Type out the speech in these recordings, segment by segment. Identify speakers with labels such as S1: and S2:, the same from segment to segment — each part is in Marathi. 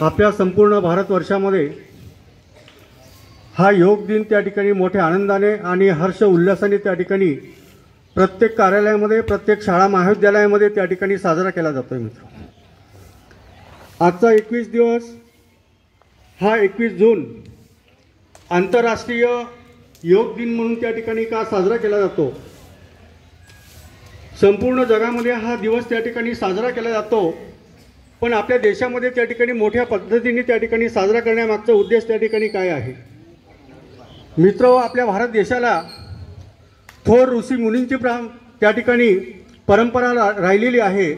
S1: आपल्या संपूर्ण भारतवर्षामध्ये हा योग दिन त्या ठिकाणी मोठ्या आनंदाने आणि हर्ष उल्हासाने त्या ठिकाणी प्रत्येक कार्यालयामध्ये, प्रत्येक शाळा महाविद्यालयामध्ये त्या ठिकाणी साजरा केला जातोय मित्र. आजचा 21 दिवस हा 21 जून आंतरराष्ट्रीय योग दिन म्हणून त्या ठिकाणी का साजरा केला जातो? संपूर्ण जगामध्ये हा दिवस त्या ठिकाणी साजरा केला जातो, पण आपल्या देशामध्ये त्या ठिकाणी मोठ्या पद्धतीने त्या ठिकाणी साजरा करण्यामागचा उद्देश त्या ठिकाणी काय आहे मित्र? आपल्या भारत देशाला थोर ऋषी मुनींची त्या ठिकाणी परंपरा राहिलेली आहे.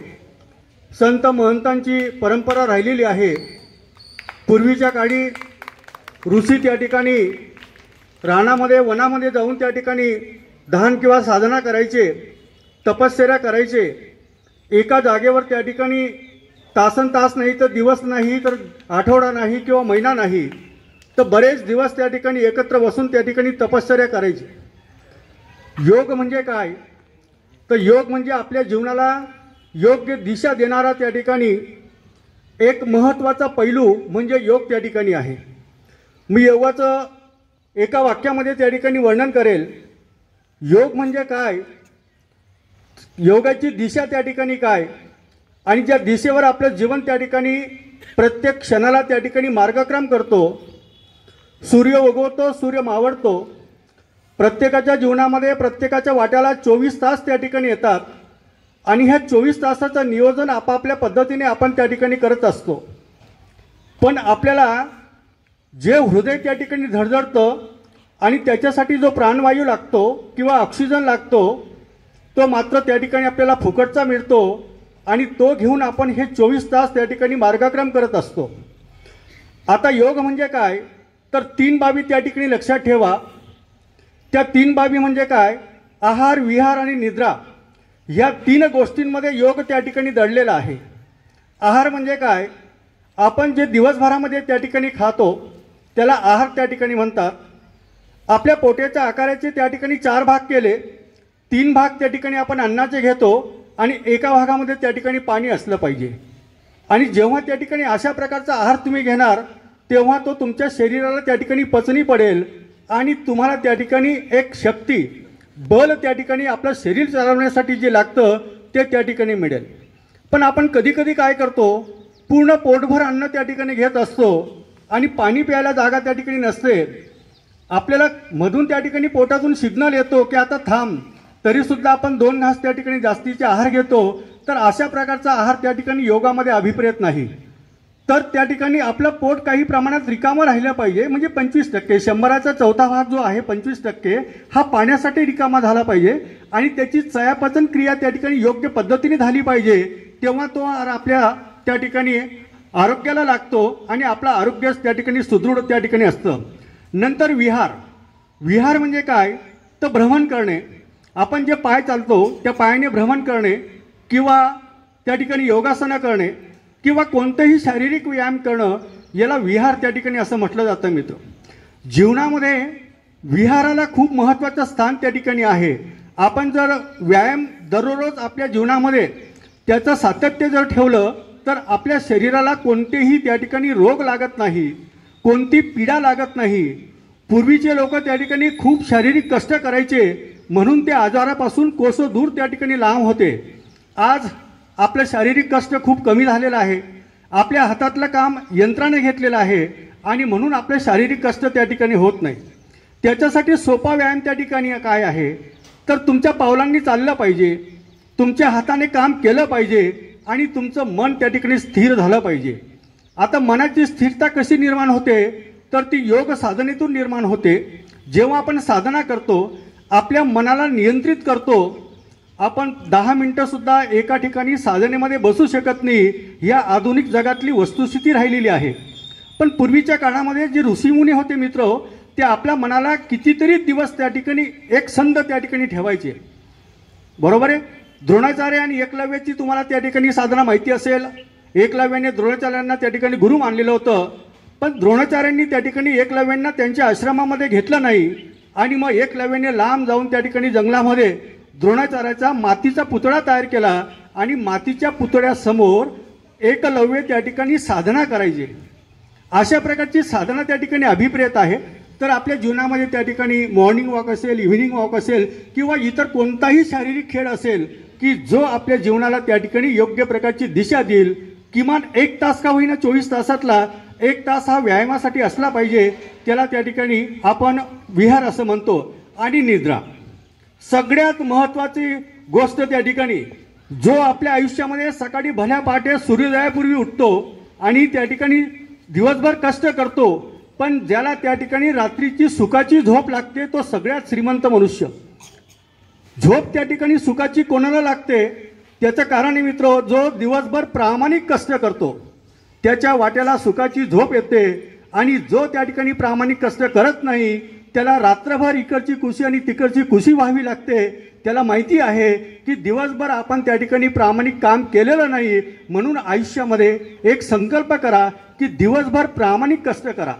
S1: संत महंतांची परंपरा राहिलेली आहे. पूर्वीच्या काळी ऋषी त्या ठिकाणी रानामध्ये, वनामध्ये जाऊन त्या ठिकाणी ध्यान किंवा साधना करायचे, तपश्चर्या करायचे. एका जागेवर त्या ठिकाणी तासनतास नाही तर दिवस नाही तर आठवडा नाही किंवा महिना नाही तर बरेच दिवस त्या ठिकाणी एकत्र बसून त्या ठिकाणी तपश्चर्या करायची. योग म्हणजे काय? तर योग म्हणजे आपल्या जीवनाला योग्य दिशा देणारा त्या ठिकाणी एक महत्त्वाचा पैलू म्हणजे योग त्या ठिकाणी आहे. मी योगाचं एका वाक्यामध्ये त्या ठिकाणी वर्णन करेल. योग म्हणजे काय, योगाची दिशा त्या ठिकाणी काय, आणि ज्या दिशेवर आपलं जीवन त्या ठिकाणी प्रत्येक क्षणाला त्या ठिकाणी मार्गक्रम करतो. सूर्य उगवतो, सूर्य मावळतो. प्रत्येकाच्या जीवनामध्ये प्रत्येकाच्या वाट्याला 24 तास त्या ठिकाणी येतात आणि ह्या 24 तासाचं नियोजन आपापल्या पद्धतीने आपण त्या ठिकाणी करत असतो. पण आपल्याला जे हृदय त्या ठिकाणी धडधडतं आणि त्याच्यासाठी जो प्राणवायू लागतो किंवा ऑक्सिजन लागतो तो मात्र त्या ठिकाणी आपल्याला फुकटचा मिळतो आणि तो घेऊन आपण हे 24 तास त्या ठिकाणी मार्गक्रम करत असतो. आता योग म्हणजे काय तर 3 बाबी त्या ठिकाणी लक्षात ठेवा. त्या 3 बाबी म्हणजे काय? आहार, विहार आणि निद्रा. ह्या 3 गोष्टींमध्ये योग त्या ठिकाणी दडलेला आहे. आहार म्हणजे काय? आपण जे दिवसभरामध्ये त्या ठिकाणी खातो त्याला आहार त्या ठिकाणी म्हणतात. आपल्या पोटाच्या आकाराचे त्या ठिकाणी 4 भाग केले, 3 भाग त्या ठिकाणी आपण अन्नाचे घेतो आणि एका भागामध्ये त्या ठिकाणी पाणी असलं पाहिजे. आणि जेव्हा त्या ठिकाणी अशा प्रकारचा आहार तुम्ही घेणार तेव्हा तो तुमच्या शरीराला त्या ठिकाणी पचनी पडेल आणि तुम्हाला त्या ठिकाणी एक शक्ती, बल त्या ठिकाणी आपलं शरीर चालवण्यासाठी जे लागतं ते त्या ठिकाणी मिळेल. पण आपण कधीकधी काय करतो, पूर्ण पोटभर अन्न त्या ठिकाणी घेत असतो आणि पाणी प्यायला जागा त्या ठिकाणी नसते. आपल्याला मधून त्या ठिकाणी पोटातून सिग्नल येतो की आता थांब, तरीसुद्धा आपण 2 घास त्या ठिकाणी जास्तीचे आहार घेतो. तर अशा प्रकारचा आहार त्या ठिकाणी योगामध्ये अभिप्रेत नाही. तर त्या ठिकाणी आपलं पोट काही प्रमाणात रिकामं राहिलं पाहिजे. म्हणजे 25%, 100चा चौथा भाग जो आहे 25% हा पाण्यासाठी रिकामा झाला पाहिजे आणि त्याची चयापचन क्रिया त्या ठिकाणी योग्य पद्धतीने झाली पाहिजे. तेव्हा तो आपल्या त्या ठिकाणी आरोग्याला लागतो आणि आपलं आरोग्य त्या ठिकाणी सुदृढ त्या ठिकाणी असतं. नंतर विहार. विहार म्हणजे काय तर भ्रमण करणे. आपण जे पाय चालतो त्या पायाने भ्रमण करणे किंवा त्या ठिकाणी योगासनं करणे किंवा कोणतेही शारीरिक व्यायाम करणं याला विहार त्या ठिकाणी असं म्हटलं जातं मित्र. जीवनामध्ये विहाराला खूप महत्त्वाचं स्थान त्या ठिकाणी आहे. आपण जर व्यायाम दररोज आपल्या जीवनामध्ये त्याचं सातत्य जर ठेवलं तर आपल्या शरीराला कोणतेही त्या ठिकाणी रोग लागत नाही, कोणती पीडा लागत नाही. पूर्वीचे लोक त्या ठिकाणी खूप शारीरिक कष्ट करायचे म्हणून ते आजारापासून कोसो दूर त्या ठिकाणी लांब होते. आज आपलं शारीरिक कष्ट खूप कमी झालेलं आहे. आपल्या हातातलं काम यंत्राने घेतलेलं आहे आणि म्हणून आपले शारीरिक कष्ट त्या ठिकाणी होत नाही. त्याच्यासाठी सोपा व्यायाम त्या ठिकाणी काय आहे तर तुमच्या पावलांनी चाललं पाहिजे, तुमच्या हाताने काम केलं पाहिजे आणि तुमचं मन त्या ठिकाणी स्थिर झालं पाहिजे. आता मनाची स्थिरता कशी निर्माण होते तर ती योग साधनेतून निर्माण होते. जेव्हा आपण साधना करतो, आपल्या मनाला नियंत्रित करतो. आपण 10 मिनिटंसुद्धा एका ठिकाणी साधनेमध्ये बसू शकत नाही. या आधुनिक जगातली वस्तुस्थिती राहिलेली आहे. पण पूर्वीच्या काळामध्ये जे ऋषीमुनी होते मित्र, ते आपल्या मनाला कितीतरी दिवस त्या ठिकाणी एकसंध त्या ठिकाणी ठेवायचे. बरोबर आहे. द्रोणाचार्य आणि एकलव्याची तुम्हाला त्या ठिकाणी साधना माहिती असेल. एकलव्याने द्रोणाचार्यांना त्या ठिकाणी गुरु मानलेलं होतं, पण द्रोणाचार्यांनी त्या ठिकाणी एकलव्यांना त्यांच्या आश्रमामध्ये घेतलं नाही आणि मग एकलव्याने लांब जाऊन त्या ठिकाणी जंगलामध्ये द्रोणाचार्याचा मातीचा पुतळा तयार केला आणि मातीच्या पुतळ्यासमोर एकलव्य त्या ठिकाणी साधना करायचे. अशा प्रकारची साधना त्या ठिकाणी अभिप्रेत आहे. तर आपल्या जीवनामध्ये त्या ठिकाणी मॉर्निंग वॉक असेल, इव्हिनिंग वॉक असेल किंवा इतर कोणताही शारीरिक खेळ असेल की जो आपल्या जीवनाला त्या ठिकाणी योग्य प्रकारची दिशा देईल. किमान 1 तास का होईना 24 तासातला 1 तास हा व्यायामासाठी असला पाहिजे. त्याला त्या ठिकाणी आपण विहार असं म्हणतो. आणि निद्रा सगळ्यात महत्त्वाची गोष्ट त्या ठिकाणी, जो आपल्या आयुष्यामध्ये सकाळी भल्या पहाटे सूर्योदयापूर्वी उठतो आणि त्या ठिकाणी दिवसभर कष्ट करतो, पण ज्याला त्या ठिकाणी रात्रीची सुखाची झोप लागते तो सगळ्यात श्रीमंत मनुष्य. झोप त्या ठिकाणी सुखाची कोणाला लागते त्याचं कारण आहे मित्र, जो दिवसभर प्रामाणिक कष्ट करतो त्याच्या वाट्याला सुखाची झोप येते. आणि जो त्या ठिकाणी प्रामाणिक कष्ट करत नाही त्याला रात्रभर इकडची कुशी आणि तिकडची कुशी व्हावी लागते. त्याला माहिती आहे की दिवसभर आपण त्या ठिकाणी प्रामाणिक काम केलेलं नाही. म्हणून आयुष्यामध्ये एक संकल्प करा की दिवसभर प्रामाणिक कष्ट करा.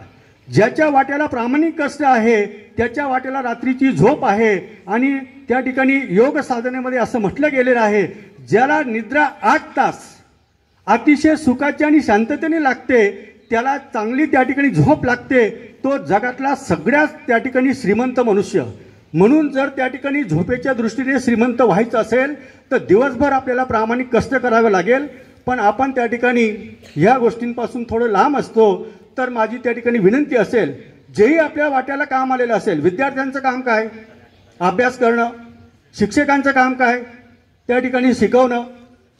S1: ज्याच्या वाट्याला प्रामाणिक कष्ट आहे त्याच्या वाट्याला रात्रीची झोप आहे. आणि त्या ठिकाणी योग साधनेमध्ये असं म्हटलं गेलेलं आहे, ज्याला निद्रा 8 तास अतिशय सुखाची आणि शांततेने लागते त्याला चांगली त्या ठिकाणी झोप लागते, तो जगातला सगळ्यात त्या ठिकाणी श्रीमंत मनुष्य. म्हणून जर त्या ठिकाणी झोपेच्या दृष्टीने श्रीमंत व्हायचं असेल तर दिवसभर आपल्याला प्रामाणिक कष्ट करावे लागेल. पण आपण त्या ठिकाणी ह्या गोष्टींपासून थोडं लांब असतो. तर माझी त्या ठिकाणी विनंती असेल, जेही आपल्या वाट्याला काम आलेलं असेल, विद्यार्थ्यांचं काम काय, अभ्यास करणं, शिक्षकांचं काम काय, त्या ठिकाणी शिकवणं,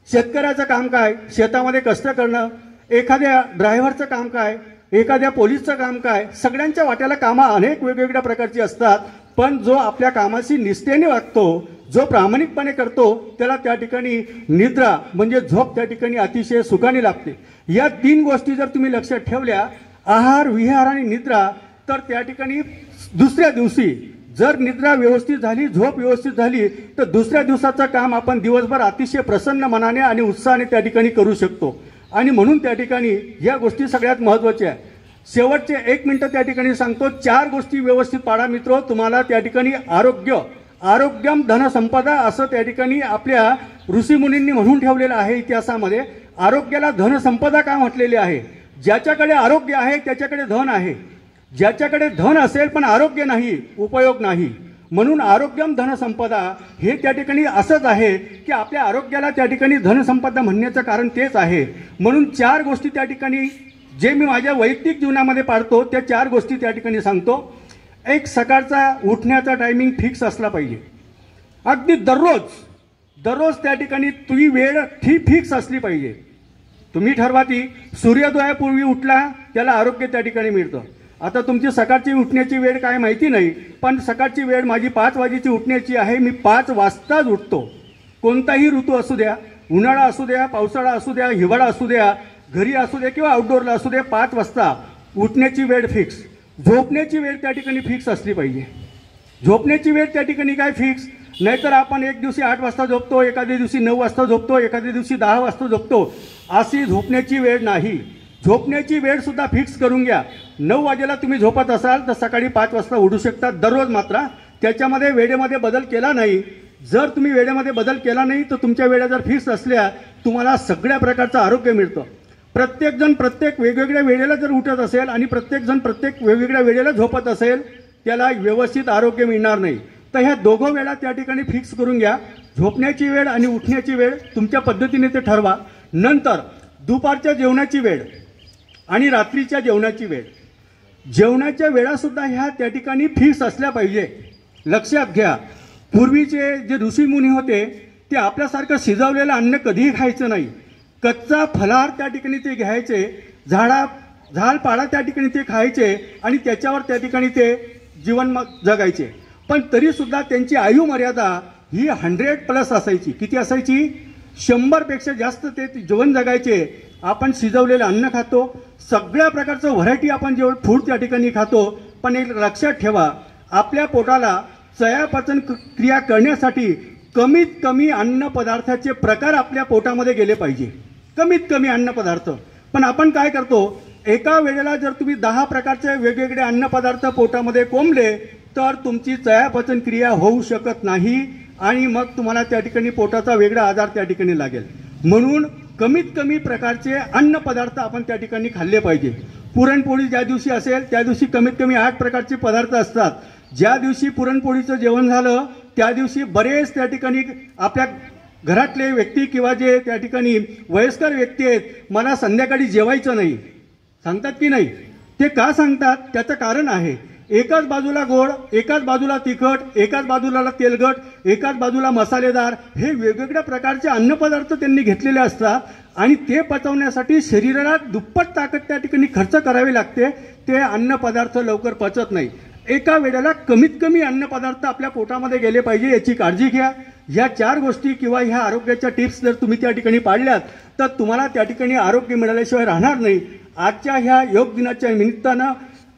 S1: शेतकऱ्याचं काम काय, शेतामध्ये कष्ट करणं, एखाद्या ड्रायव्हरचं काम काय, एखाद्या पोलीसचं काम काय, सगळ्यांच्या वाट्याला कामं अनेक वेगवेगळ्या प्रकारची असतात. पण जो आपल्या कामाशी निष्ठेने वागतो, जो प्रामाणिकपणे करतो त्याला त्या ठिकाणी निद्रा म्हणजे झोप त्या ठिकाणी अतिशय सुखाने लागते. या 3 गोष्टी जर तुम्ही लक्षात ठेवल्या, आहार, विहार आणि निद्रा, तर त्या ठिकाणी दुसऱ्या दिवशी जर निद्रा व्यवस्थित झाली, झोप व्यवस्थित झाली तर दुसऱ्या दिवसाचं काम आपण दिवसभर अतिशय प्रसन्न मनाने आणि उत्साहाने त्या ठिकाणी करू शकतो. आणि म्हणून त्या ठिकाणी या गोष्टी सगळ्यात महत्त्वाच्या आहे. शेवटचे 1 मिनिट त्या ठिकाणी सांगतो. 4 गोष्टी व्यवस्थित पाळा मित्र. तुम्हाला त्या ठिकाणी आरोग्यम धनसंपदा असं त्या ठिकाणी आपल्या ऋषीमुनींनी म्हणून ठेवलेलं आहे इतिहासामध्ये. आरोग्याला धनसंपदा का म्हटलेली आहे? ज्याच्याकडे आरोग्य आहे त्याच्याकडे धन आहे. ज्याच्याकडे धन असेल पण आरोग्य नाही, उपयोग नाही. म्हणून आरोग्यम धनसंपदा हे त्या ठिकाणी असंच आहे की आपल्या आरोग्याला त्या ठिकाणी धनसंपदा म्हणण्याचं कारण तेच आहे. म्हणून 4 गोष्टी त्या ठिकाणी जे मी माझ्या वैयक्तिक जीवनामध्ये पाळतो त्या 4 गोष्टी त्या ठिकाणी सांगतो. एक, सकाळचा उठण्याचा टायमिंग फिक्स असला पाहिजे. अगदी दररोज त्या ठिकाणी तुझी वेळ फिक्स असली पाहिजे. तुम्ही ठरवा ती सूर्योदयापूर्वी उठला त्याला आरोग्य त्या ठिकाणी मिळतं. आता तुमची सकाळची उठण्याची वेळ काय माहिती नाही, पण सकाळची वेळ माझी 5 वाजेची उठण्याची आहे. मी 5 वाजताच उठतो. कोणताही ऋतू असू द्या, उन्हाळा असू द्या, पावसाळा असू द्या, हिवाळा असू द्या, घरी असू द्या किंवा आउटडोअरला असू द्या, 5 वाजता उठण्याची वेळ फिक्स. झोपण्याची वेळ त्या ठिकाणी फिक्स असली पाहिजे. झोपण्याची वेळ त्या ठिकाणी काय फिक्स, नाहीतर आपण एक दिवशी 8 वाजता झोपतो, एखाद्या दिवशी 9 वाजता झोपतो, एखाद्या दिवशी 10 वाजता झोपतो. अशी झोपण्याची वेळ नाही. झोपण्याची वेळ सुद्धा फिक्स करून घ्या. 9 वाजेला तुम्ही झोपत असाल तर सकाळी 5 वाजता उठू शकता दररोज. मात्र त्याच्यामध्ये वेळेमध्ये बदल केला नाही. जर तुम्ही वेळेमध्ये बदल केला नाही तर तुमच्या वेळा जर फिक्स असल्या तुम्हाला सगळ्या प्रकारचं आरोग्य मिळतं. प्रत्येकजण प्रत्येक वेगवेगळ्या वेळेला जर उठत असेल आणि प्रत्येकजण प्रत्येक वेगवेगळ्या वेळेला झोपत असेल त्याला व्यवस्थित आरोग्य मिळणार नाही. तर ह्या दोघं वेळा त्या ठिकाणी फिक्स करून घ्या. झोपण्याची वेळ आणि उठण्याची वेळ तुमच्या पद्धतीने ते ठरवा. नंतर दुपारच्या जेवणाची वेळ आणि रात्रीच्या जेवणाची वेळ, जेवणाच्या वेळासुद्धा ह्या त्या ठिकाणी फिक्स असल्या पाहिजे. लक्षात घ्या, पूर्वीचे जे ऋषीमुनी होते ते आपल्यासारखं शिजवलेलं अन्न कधीही खायचं नाही. कच्चा फलाहार त्या ठिकाणी ते घ्यायचे, झाडपाला त्या ठिकाणी ते खायचे आणि त्याच्यावर त्या ठिकाणी ते जीवन जगायचे. पण तरीसुद्धा त्यांची आयु मर्यादा ही 100+ असायची. किती असायची? 100पेक्षा जास्त ते जीवन जगायचे. आपण शिजवलेलं अन्न खातो, सगळ्या प्रकारचं व्हरायटी आपण जेवण फूड त्या ठिकाणी खातो. पण एक लक्षात ठेवा, आपल्या पोटाला चयापचन क्रिया करण्यासाठी कमीत कमी अन्न पदार्थाचे प्रकार आपल्या पोटामध्ये गेले पाहिजे. कमीत कमी अन्न पदार्थ. पण आपण काय करतो, एका वेळेला जर तुम्ही 10 प्रकारचे वेगवेगळे अन्न पदार्थ पोटामध्ये कोंबले तर तुमची चयापचन क्रिया होऊ शकत नाही आणि मग तुम्हाला त्या ठिकाणी पोटाचा वेगळा आजार त्या ठिकाणी लागेल. म्हणून कमीत कमी प्रकारचे अन्न पदार्थ आपण त्या ठिकाणी खाल्ले पाहिजे. पुरणपोळी ज्या दिवशी असेल त्या दिवशी कमीत कमी 8 प्रकारचे पदार्थ असतात. ज्या दिवशी पुरणपोळीचं जेवण झालं त्या दिवशी बरेच त्या ठिकाणी आपल्या घरातले व्यक्ती किंवा जे त्या ठिकाणी वयस्कर व्यक्ती आहेत मला संध्याकाळी जेवायचं नाही सांगतात की नाही. ते का सांगतात त्याचं कारण आहे. एकाच बाजूला गोड, एकाच बाजूला तिखट, एकाच बाजूला तेलकट, एकाच बाजूला मसालेदार हे वेगवेगळ्या प्रकारचे अन्नपदार्थ त्यांनी घेतलेले असतात आणि ते पचवण्यासाठी शरीराला दुप्पट ताकद त्या ठिकाणी खर्च करावी लागते. ते अन्नपदार्थ लवकर पचत नाही. एका वेळेला कमीत कमी अन्नपदार्थ आपल्या पोटामध्ये गेले पाहिजे याची काळजी घ्या. ह्या 4 गोष्टी किंवा ह्या आरोग्याच्या टिप्स जर तुम्ही त्या ठिकाणी पाळल्यात तर तुम्हाला त्या ठिकाणी आरोग्य मिळाल्याशिवाय राहणार नाही. आजच्या ह्या योग दिनाच्या निमित्तानं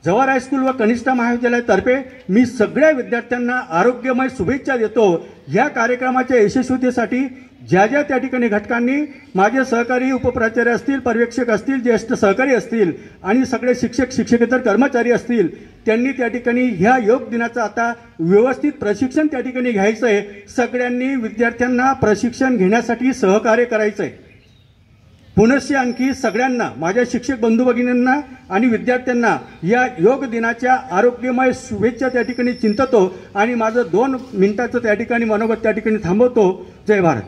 S1: जवाहर हायस्कूल व कनिष्ठ महाविद्यालयातर्फे मी सगळ्या विद्यार्थ्यांना आरोग्यमय शुभेच्छा देतो. या कार्यक्रमाच्या यशस्वीतेसाठी ज्या ज्या त्या ठिकाणी घटकांनी माझे सहकारी उपप्राचार्य असतील, पर्यवेक्षक असतील, ज्येष्ठ सहकारी असतील आणि सगळे शिक्षक शिक्षकेतर कर्मचारी असतील त्यांनी त्या ठिकाणी ह्या योग दिनाचं आता व्यवस्थित प्रशिक्षण त्या ठिकाणी घ्यायचं आहे. सगळ्यांनी विद्यार्थ्यांना प्रशिक्षण घेण्यासाठी सहकार्य करायचं आहे. पुनश्च आणखी सगळ्यांना माझ्या शिक्षक बंधू भगिनींना आणि विद्यार्थ्यांना या योग दिनाच्या आरोग्यमय शुभेच्छा त्या ठिकाणी चिंततो आणि माझं 2 मिनिटाचं त्या ठिकाणी मनोगत त्या ठिकाणी थांबवतो. जय भारत.